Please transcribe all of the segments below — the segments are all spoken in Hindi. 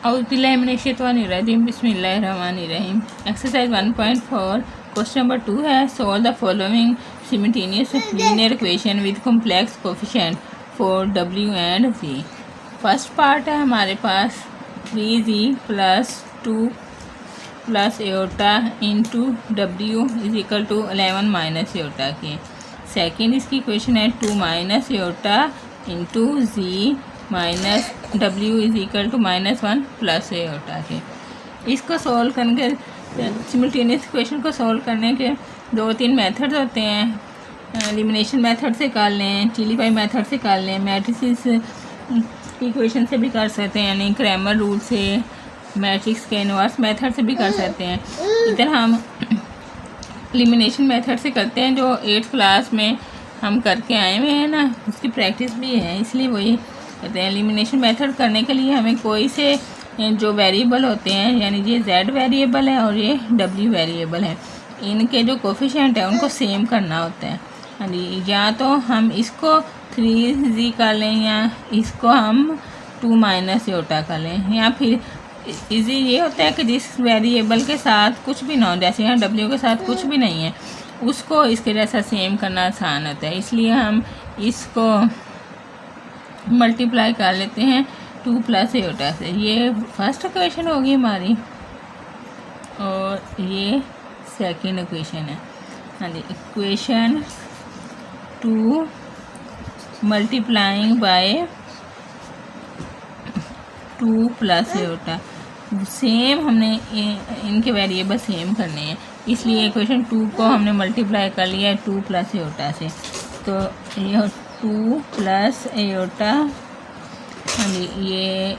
औज़ुबिल्लाहिमिनश्शैतानिर्रजीम बिस्मिल्लाहिर्रहमानिर्रहीम। एक्सरसाइज 1.4 क्वेश्चन नंबर 2 है solve the following simultaneous linear equation with complex coefficient for W and Z. First part है हमारे पास 3z plus 2 plus iota into W is equal to 11 minus iota के। सेकेंड इसकी इक्वेशन है 2 minus iota into Z minus W is equal to -1 plus iota के। इसको सॉल्व करने के सिमिल्टेनियस इक्वेशन को सॉल्व करने के 2-3 मेथड्स होते हैं। एलिमिनेशन मेथड से कर लें, चिलीफाई मेथड से कर लें, मैट्रिसेस इक्वेशन से भी कर सकते हैं, यानी क्रैमर रूल से, मैट्रिक्स के इनवर्स मेथड से भी कर सकते हैं। इधर हम एलिमिनेशन मेथड से करते हैं, जो 8th क्लास में हम करके आए हुए हैं ना, उसकी प्रैक्टिस भी है, इसलिए वही कहते हैं। एलिमिनेशन मेथड करने के लिए हमें कोई से जो वेरिएबल होते हैं, यानी ये z वेरिएबल है और ये w वेरिएबल है, इनके जो कोफिशिएंट है उनको सेम करना होता है। यानी या तो हम इसको 3z कर लें या इसको हम 2 माइनस एओटा कर लें, या फिर इजी ये होता है कि जिस वेरिएबल के साथ कुछ भी ना हो, जैसे यहाँ w के साथ कुछ भी नहीं है, उसको इसके जैसा सेम करना आसान होता है, इसलिए हम इसको मल्टीप्लाई कर लेते हैं 2 प्लस एओटा से। ये फर्स्ट इक्वेशन होगी हमारी और ये सेकंड इक्वेशन है। हाँ जी, equation 2 multiplying by 2 plus iota. Same हमने इनके वेरिएबल सेम करने हैं, इसलिए इक्वेशन 2 को हमने मल्टीप्लाई कर लिया है 2 प्लस एओटा से। तो ये 2 प्लस एओटा, ये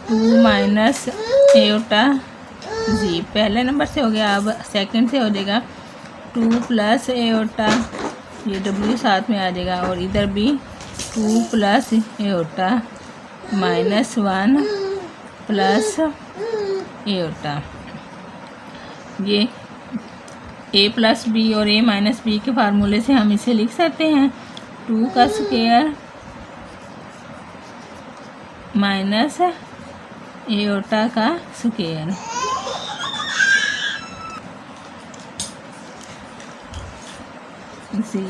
2 माइनस एओटा जी पहले नंबर से हो गया। अब सेकंड से हो जाएगा 2 प्लस एओटा, ये w साथ में आ जाएगा, और इधर भी 2 प्लस एओटा -1 प्लस एओटा। ये a प्लस बी और a माइनस बी के फार्मूले से हम इसे लिख सकते हैं 2 का स्क्वायर माइनस एओटा का स्क्वायर। जी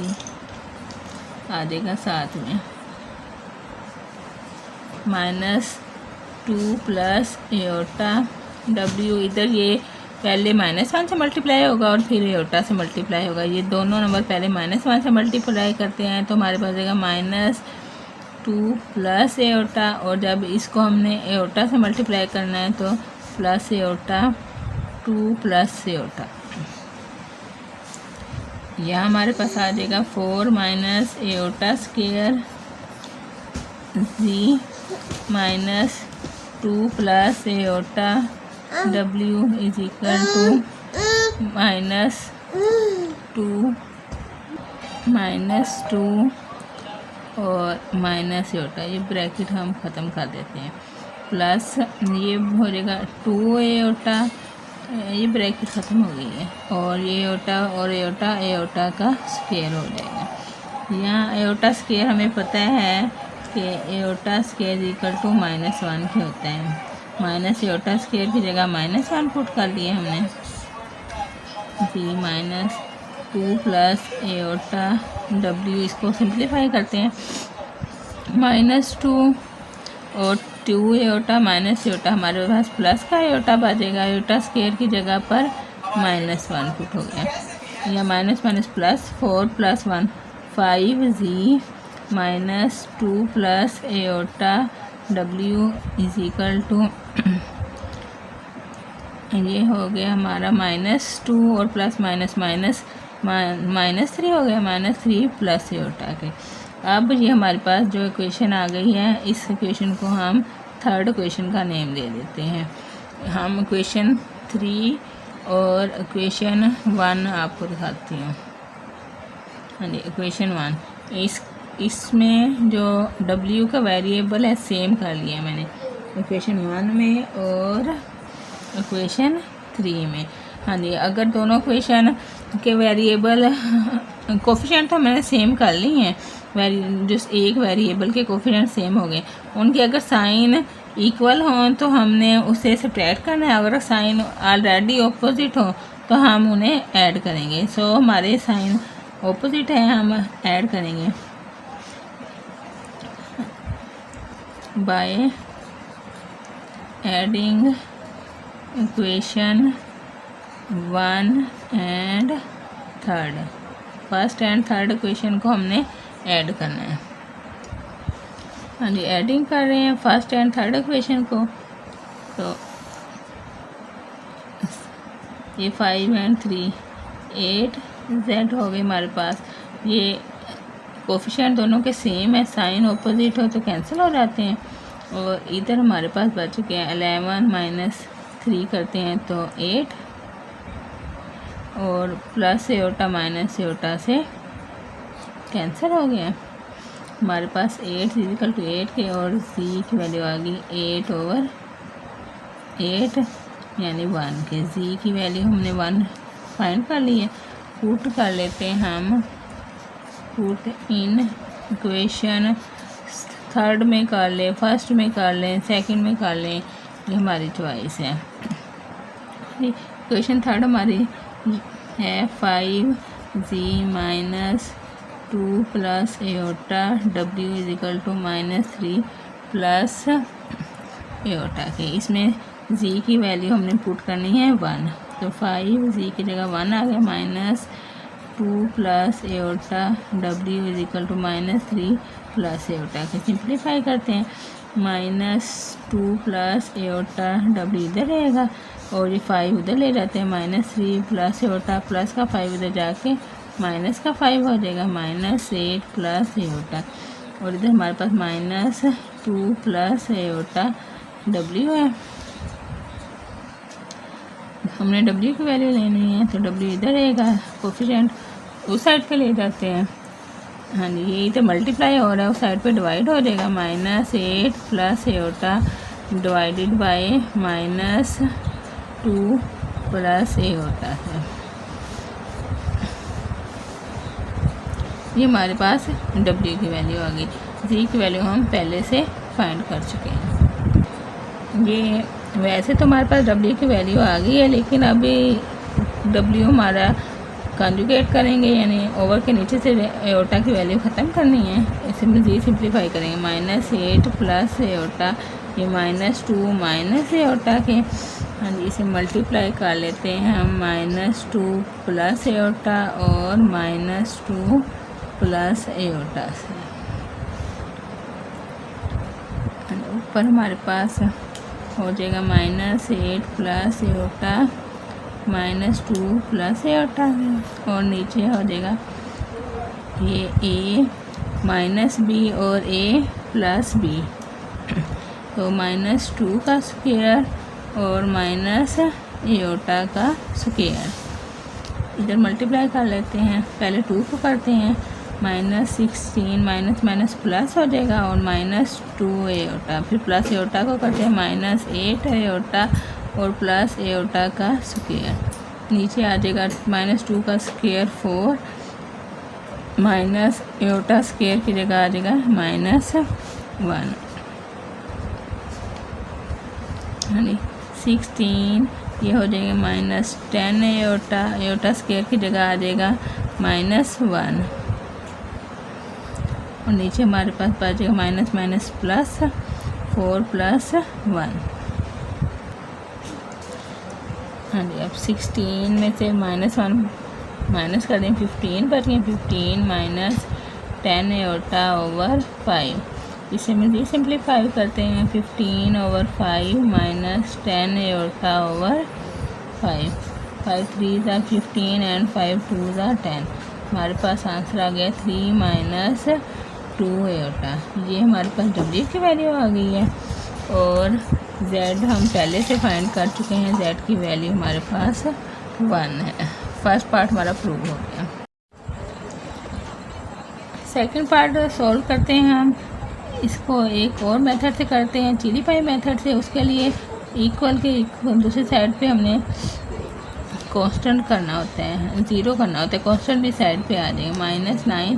आ जाएगा साथ में -2 प्लस एओटा w, इधर ये पहले -1 से मल्टीप्लाई होगा और फिर एओटा से मल्टीप्लाई होगा। ये दोनों नंबर पहले -1 से मल्टीप्लाई करते हैं, तो हमारे पास आएगा -2 प्लस एओटा, और जब इसको हमने एओटा से मल्टीप्लाई करना है तो प्लस एओटा 2 प्लस एओटा। यह हमारे पास आ जाएगा 4 minus iota square z minus 2 plus iota w is equal to -2 और माइनस एओटा। ये ब्रैकेट हम ख़त्म कर देते हैं, प्लस ये हो जाएगा 2 एओटा, ये ब्रैकेट ख़त्म हो गई है, और ये एओटा और एओटा का स्क्वायर हो जाएगा। यहाँ एओटा स्क्वायर हमें पता है कि एओटा स्क्वायर इक्वल टू -1 के होता है। माइनस एओटा स्क्वायर की जगह -1 पुट कर दिए हमने जी, -2 प्लस एओटा w, इसको सिंप्लीफाई करते हैं, -2 और 2 एओटा माइनस एओटा, हमारे पास प्लस का एओटा बचेगा, एओटा स्क्वायर की जगह पर -1 पुट हो गया, या minus plus 4 plus 1 5z -2 plus iota w is equal to, ये हो गया हमारा -2 और प्लस -3 हो गया, -3 प्लस एओटा के। अब ये हमारे पास जो इक्वेशन आ गई है, इस इक्वेशन को हम थर्ड इक्वेशन का नेम दे देते हैं। हम इक्वेशन 3 और इक्वेशन 1 आपको दिखाती हूँ। हाँ जी, इक्वेशन 1, इसमें जो w का वेरिएबल है सेम कर लिया मैंने इक्वेशन 1 में और इक्वेशन 3 में। हाँ जी, अगर दोनों इक्वेशन के वेरिएबल कोफिशिएंट तो मैंने सेम कर ली हैं, जो एक वेरिएबल के कोफिशिएंट सेम हो गए, उनके अगर साइन इक्वल हों तो हमने उसे सब्ट्रैक्ट करना है, अगर साइन ऑलरेडी ऑपोजिट हो तो हम उन्हें ऐड करेंगे। सो हमारे साइन ऑपोजिट है, हम ऐड करेंगे by adding equation 1 and 3, first and third equation को हमने ऐड करना है। हाँ जी, एडिंग कर रहे हैं फर्स्ट एंड थर्ड इक्वेशन को। तो ये 5 एंड 3 8 जेड हो गए हमारे पास। ये कोफिशिएंट दोनों के सेम है, साइन ऑपोजिट हो तो कैंसिल हो जाते हैं। और इधर हमारे पास बच चुके हैं 11 माइनस 3 करते हैं तो 8, और प्लस एओटा माइनस एओटा से कैंसिल हो गया। हमारे पास 8 इक्वल टू 8 के, और z की वैल्यू आ गई 8/8 यानी 1 के। z की वैल्यू हमने 1 फाइंड कर ली है। पुट कर लेते हैं हम, पुट इन इक्वेशन थर्ड में कर लें, फर्स्ट में कर लें, सेकंड में कर लें, ये हमारी चॉइस है। इक्वेशन थर्ड हमारी है 5z minus 2 plus iota w is equal to -3 plus iota k. इसमें z की वैल्यू हमने पुट करनी है 1, तो 5z की जगह 1 आ गया, -2 plus iota w is equal to -3 plus iota k. Simplify करते हैं, -2 प्लस एओटा w इधर रहेगा और ये 5 उधर ले जाते हैं, -3 प्लस एओटा, प्लस का 5 उधर जाके माइनस का 5 हो जाएगा, -8 प्लस एओटा, और इधर हमारे पास -2 प्लस एओटा w है। हमने w की वैल्यू लेनी है तो w इधर रहेगा, कोफिशिएंट उस साइड पे ले जाते हैं। हाँ जी, ये इधर मल्टीप्लाई हो रहा है, उस साइड पे डिवाइड हो जाएगा, -8 plus aorta divided by -2 plus aorta है। ये हमारे पास w की वैल्यू आ गई। z की वैल्यू हम पहले से फाइंड कर चुके हैं। ये वैसे तो हमारे पास w की वैल्यू आ गई है, लेकिन अभी w हमारा कंजुगेट करेंगे, यानी ओवर के नीचे से एओटा की वैल्यू ख़त्म करनी है। इसे में z सिंप्लीफाई करेंगे, -8 प्लस एओटा, ये -2 माइनस एओटा के। हाँ जी, इसे मल्टीप्लाई कर लेते हैं हम, -2 प्लस एओटा और -2 प्लस एओटा से। ऊपर हमारे पास हो जाएगा -8 प्लस एओटा -2 प्लस एओटा, और नीचे हो जाएगा ये a माइनस बी और a प्लस बी, तो -2 का स्क्वायर और माइनस एओटा का स्क्वायर। इधर मल्टीप्लाई कर लेते हैं, पहले 2 को करते हैं, -16 माइनस प्लस हो जाएगा और -2 एओटा, फिर प्लस एओटा को करते हैं, -8 एओटा और प्लस एओटा का स्क्वायर। नीचे आ जाएगा -2 का स्क्वायर 4, माइनस एओटा स्क्वायर की जगह आ जाएगा -1। यानी 16, ये हो जाएगा -10 एओटा स्क्वायर की जगह आ जाएगा -1, और नीचे हमारे पास बच जाएगा माइनस प्लस 4 प्लस 1। हाँ जी, अब 16 में से -1 माइनस कर दें, 15 बच गए, 15 माइनस 10 एओटा ओवर 5। इसे में भी सिंप्लीफाई करते हैं, 15/5 minus 10 aorta over 5, 5 3s are 15 and 5 2s are 10। हमारे पास आंसर आ गया 3 - 2 एओटा। ये हमारे पास w की वैल्यू आ गई है, और z हम पहले से फाइंड कर चुके हैं, z की वैल्यू हमारे पास 1 है। फर्स्ट पार्ट हमारा प्रूव हो गया। सेकंड पार्ट सॉल्व करते हैं हम, इसको एक और मेथड से करते हैं, चिली पाई मेथड से। उसके लिए इक्वल के दूसरी साइड पे हमने कांस्टेंट करना होता है, 0 करना होता है, कांस्टेंट भी साइड पे आ जाएगा, -9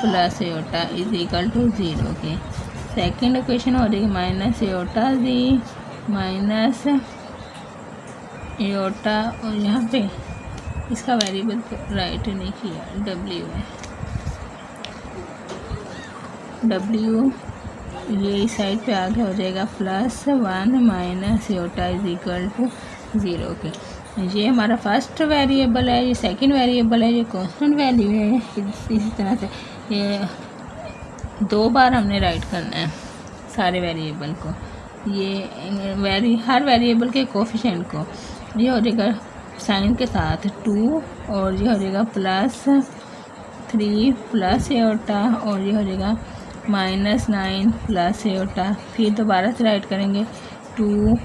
plus iota is equal to 0 k. Second equation हो जाएगी minus iota z minus iota, और यहाँ पे इसका वेरिएबल तो राइट नहीं किया, डब्ल्यू है, डब्ल्यू ये इस साइड पे आगे हो जाएगा +1 minus iota is equal to 0 k. ये हमारा फर्स्ट वेरिएबल है, ये सेकंड वेरिएबल है, ये कांस्टेंट वैल्यू है। इसी तरह से ये 2 बार हमने राइट करना है सारे वेरिएबल को, ये हर वेरिएबल के कोफिशिएंट को। ये हो जाएगा साइन के साथ 2 और ये हो जाएगा +3 प्लस एयोटा और ये हो जाएगा -9 प्लस एयोटा। फिर दोबारा से राइट करेंगे 2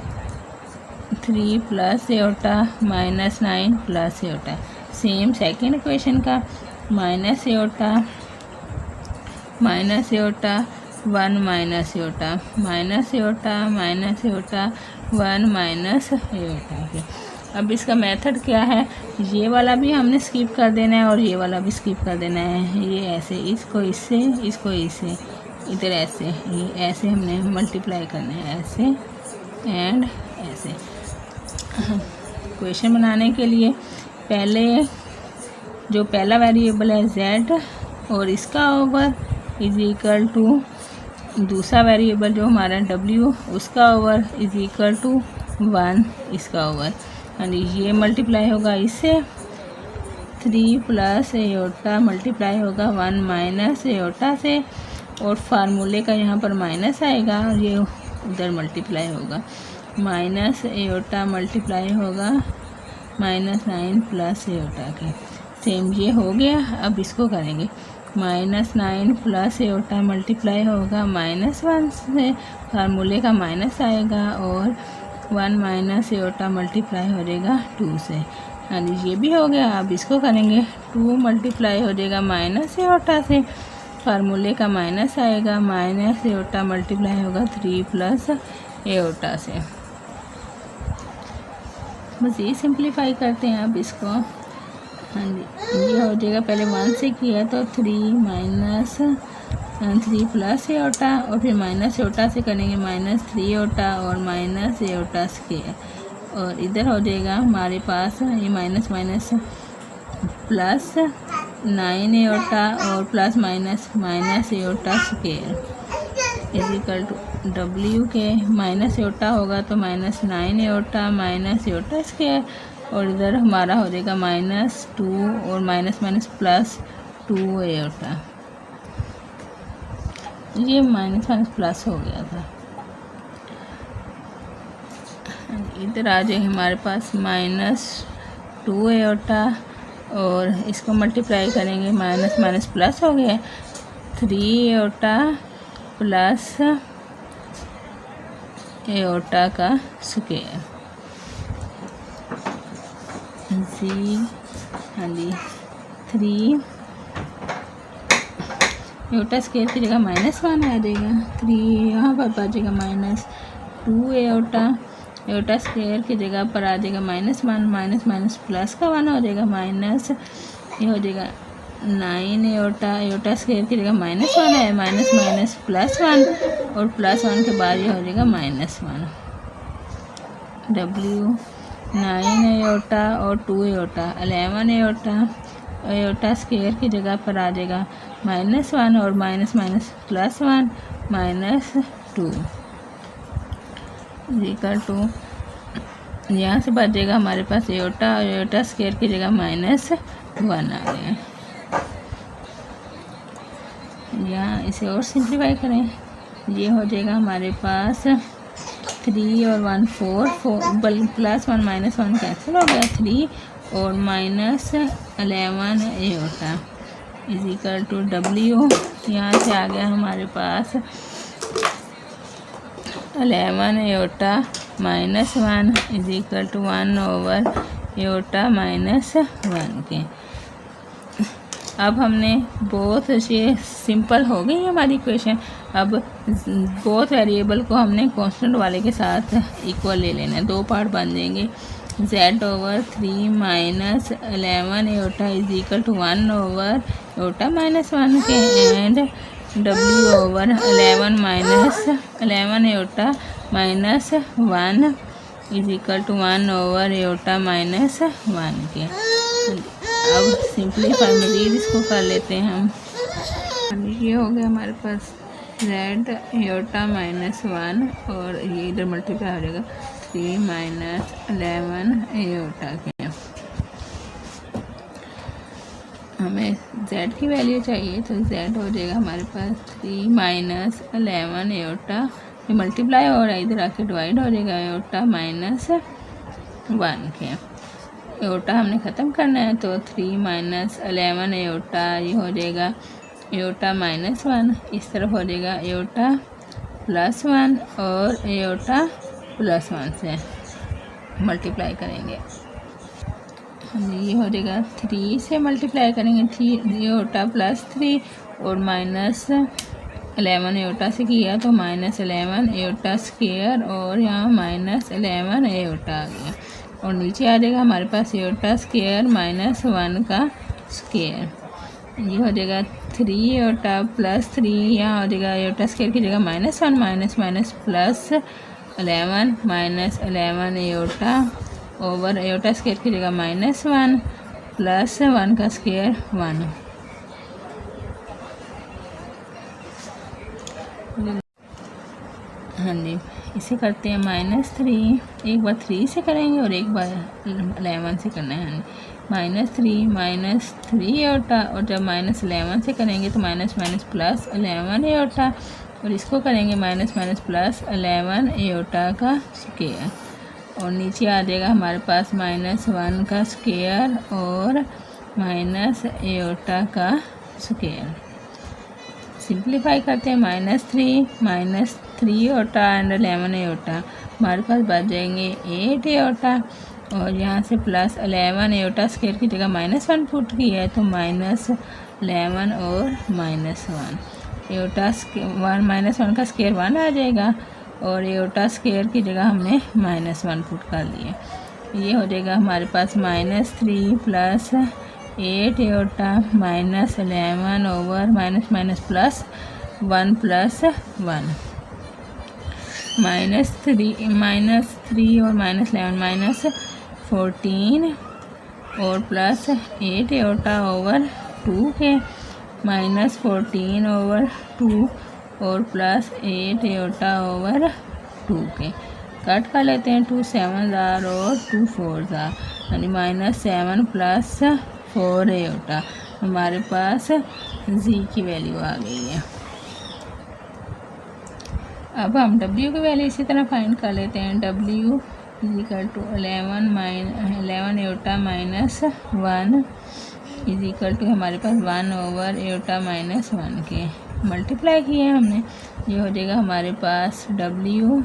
3 plus iota -9 plus iota. Same second equation का minus iota 1 minus iota -1 minus iota. अब इसका मेथड क्या है, ये वाला भी हमने स्किप कर देना है और ये वाला भी स्किप कर देना है। ये ऐसे, इसको इससे, इसको इससे, इधर ऐसे, ये ऐसे हमने मल्टीप्लाई करना है, ऐसे एंड ऐसे। क्वेश्चन बनाने के लिए पहले जो पहला वेरिएबल है z और इसका ओवर इज इक्वल टू दूसरा वेरिएबल जो हमारा w, उसका ओवर इज इक्वल टू 1 इसका ओवर, और ये मल्टीप्लाई होगा इससे 3 प्लस एयोटा मल्टीप्लाई होगा 1 माइनस एयोटा से, और फार्मूले का यहाँ पर माइनस आएगा और ये उधर मल्टीप्लाई होगा, माइनस एयोटा मल्टीप्लाई होगा -9 प्लस एयोटा के। सेम ये हो गया। अब इसको करेंगे -9 प्लस एयोटा मल्टीप्लाई होगा -1 से, फार्मूले का माइनस आएगा और 1 माइनस एयोटा मल्टीप्लाई हो जाएगा 2 से, यानी ये भी हो गया। अब इसको करेंगे 2 मल्टीप्लाई हो जाएगा माइनस एयोटा से, फार्मूले का माइनस आएगा, माइनस एयोटा मल्टीप्लाई होगा 3 प्लस एयोटा से। बस ये सिंप्लीफाई करते हैं अब इसको। हाँ जी, ये हो जाएगा, पहले 1 से किया तो 3 माइनस 3 प्लस एयोटा और फिर माइनस एयोटा से करेंगे -3 एयोटा और माइनस एयोटा स्क्वायर, और इधर हो जाएगा हमारे पास ये माइनस माइनस प्लस 9 एयोटा और plus minus iota square is equal to w k minus iota होगा तो -9 एयोटा माइनस एयोटा स्क्वायर, और इधर हमारा हो जाएगा -2 और माइनस +2 एयोटा। ये माइनस प्लस हो गया था। इधर आ जाए हमारे पास -2 एयोटा और इसको मल्टीप्लाई करेंगे, माइनस प्लस हो गया 3 एयोटा प्लस एयोटा का स्क्वायर हाँ जी 3 एयोटा स्क्वायर की जगह -1 आ जाएगा, 3 यहाँ पर बचेगा -2 एयोटा स्क्वायर की जगह पर आ जाएगा -1 माइनस प्लस का 1 हो जाएगा माइनस, ये हो जाएगा 9 एयोटा स्क्वायर की जगह -1 है, माइनस +1 और +1 के बाद ये हो जाएगा -1। w 9 एयोटा और 2 एयोटा 11 एयोटा स्क्वायर की जगह पर आ जाएगा -1 और माइनस +1 -2 इक्वल टू, यहाँ से बचेगा हमारे पास एयोटा स्क्वायर की जगह -1 आ गया। यहाँ इसे और सिंप्लीफाई करें, ये हो जाएगा हमारे पास 3 और 1 4 +1 -1 कैंसिल हो गया, 3 और -11 iota is equal to w, यहाँ से आ गया हमारे पास 11 iota -1 is equal to 1 over iota -1 k. अब हमने बहुत ये सिंपल हो गई हमारी इक्वेशन। अब बोथ वेरिएबल को हमने कांस्टेंट वाले के साथ इक्वल ले लेना है, 2 पार्ट बन जाएंगे, z/3 minus 11 iota is equal to 1 over iota -1 k, and डब्ल्यू over 11 minus 11 iota minus 1 is equal to 1 over iota minus 1 k. अब सिंपलीफाई मज़ीद इसको कर लेते हैं हम। ये हो गया हमारे पास जेड एयोटा माइनस 1 और ये इधर मल्टीप्लाई हो जाएगा 3 माइनस 11 एयोटा के। हमें z की वैल्यू चाहिए तो z हो जाएगा हमारे पास 3 माइनस 11 एयोटा, ये मल्टीप्लाई हो रहा है इधर आके डिवाइड हो जाएगा एयोटा माइनस 1 के। एयोटा हमने ख़त्म करना है तो 3 माइनस 11 एयोटा ये हो जाएगा एयोटा माइनस 1, इस तरफ हो जाएगा एयोटा प्लस 1 और एयोटा प्लस 1 से मल्टीप्लाई करेंगे। ये हो जाएगा 3 से मल्टीप्लाई करेंगे 3 एयोटा प्लस 3 और माइनस 11 एयोटा से किया तो माइनस 11 एयोटा स्क्वायर और यहाँ माइनस 11 एयोटा आ गया और नीचे आ जाएगा हमारे पास एयोटा स्क्वायर माइनस 1 का स्क्वायर। ये हो जाएगा 3 एयोटा प्लस 3, यहाँ हो जाएगा एयोटा स्क्वायर की जगह minus 1 minus minus plus 11 minus 11 aorta over aorta square की जगह माइनस 1 प्लस 1 का स्क्वायर 1। हाँ जी, इसे करते हैं -3, एक बार 3 से करेंगे और एक बार 11 से करना है। माइनस थ्री एयोटा और जब माइनस 11 से करेंगे तो माइनस माइनस प्लस 11 एयोटा और इसको करेंगे माइनस माइनस प्लस 11 एयोटा का स्क्वायर और नीचे आ जाएगा हमारे पास -1 का स्क्वायर और माइनस एयोटा का स्क्वायर। सिंप्लीफाई करते हैं -3 एयोटा एंड 11 एयोटा, हमारे पास बच जाएंगे 8 एयोटा और यहाँ से प्लस 11 एयोटा स्क्वायर की जगह -1 पुट किया है तो -11 और -1 एयोटा -1 का स्क्वायर 1 आ जाएगा और एयोटा स्क्वायर की जगह हमने -1 पुट कर लिए। ये हो जाएगा हमारे पास -3 plus 8 aorta -11 over minus minus plus 1 plus 1 -3 और -11 -14 और प्लस 8 एयोटा ओवर 2 के -14 ओवर 2 और प्लस 8 एयोटा ओवर 2 के। कट कर लेते हैं 2 7 और 2 4 यानी -7 प्लस 4 एयोटा, हमारे पास जी की वैल्यू आ गई है। अब हम W की वैल्यू इसी तरह फाइंड कर लेते हैं। W is equal to 11 iota -1 is equal to हमारे पास 1 ओवर एयोटा -1 के मल्टीप्लाई किए हमने। ये हो जाएगा हमारे पास W,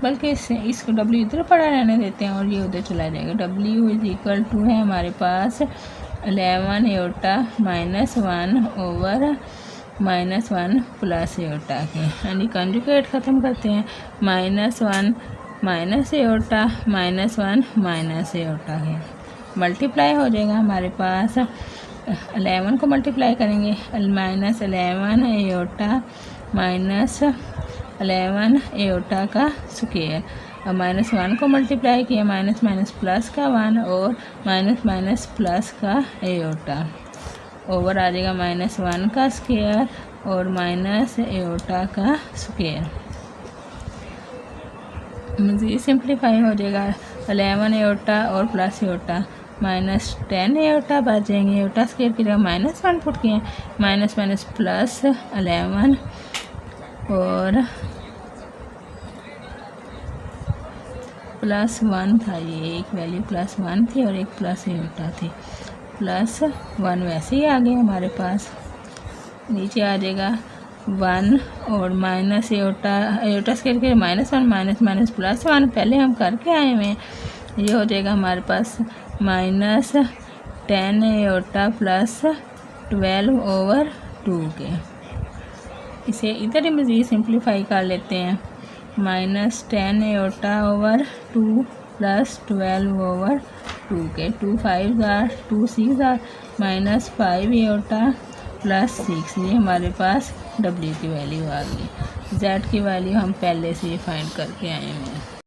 बल्कि इसको W इधर पड़ा रहने देते हैं और ये उधर चला जाएगा। W इज इक्वल टू है हमारे पास 11 एयोटा -1 ओवर -1 प्लस एयोटा के, यानी कंजुगेट ख़त्म करते हैं -1 माइनस एयोटा -1 माइनस एयोटा के मल्टीप्लाई हो जाएगा हमारे पास 11 को मल्टीप्लाई करेंगे -11 एयोटा -11 एयोटा का स्क्वायर और -1 को मल्टीप्लाई किया माइनस माइनस प्लस का 1 और माइनस माइनस प्लस का एयोटा ओवर आ जाएगा -1 का स्क्वायर और माइनस एयोटा का स्क्वायर। मुझे सिंप्लीफाई हो जाएगा 11 एयोटा और प्लस एयोटा -10 एयोटा बच जाएंगे। एयोटा स्क्वायर की जगह -1 पुट किए माइनस माइनस प्लस 11 और +1 था, ये एक वैल्यू +1 थी और एक प्लस एयोटा थी, +1 वैसे ही आ गए हमारे पास। नीचे आ जाएगा 1 और माइनस एयोटा स्क्वायर के -1 माइनस माइनस +1 पहले हम करके आए हुए हैं। ये हो जाएगा हमारे पास -10 एयोटा प्लस 12 ओवर 2 के। इसे इधर ही मज़ीद सिंप्लीफाई कर लेते हैं -10 एयोटा ओवर 2 प्लस 12 ओवर 2 के। 2 5 2 6 -5 एयोटा प्लस 6, ये हमारे पास W की वैल्यू आ गई। Z की वैल्यू हम पहले से ही फाइंड करके आए हैं।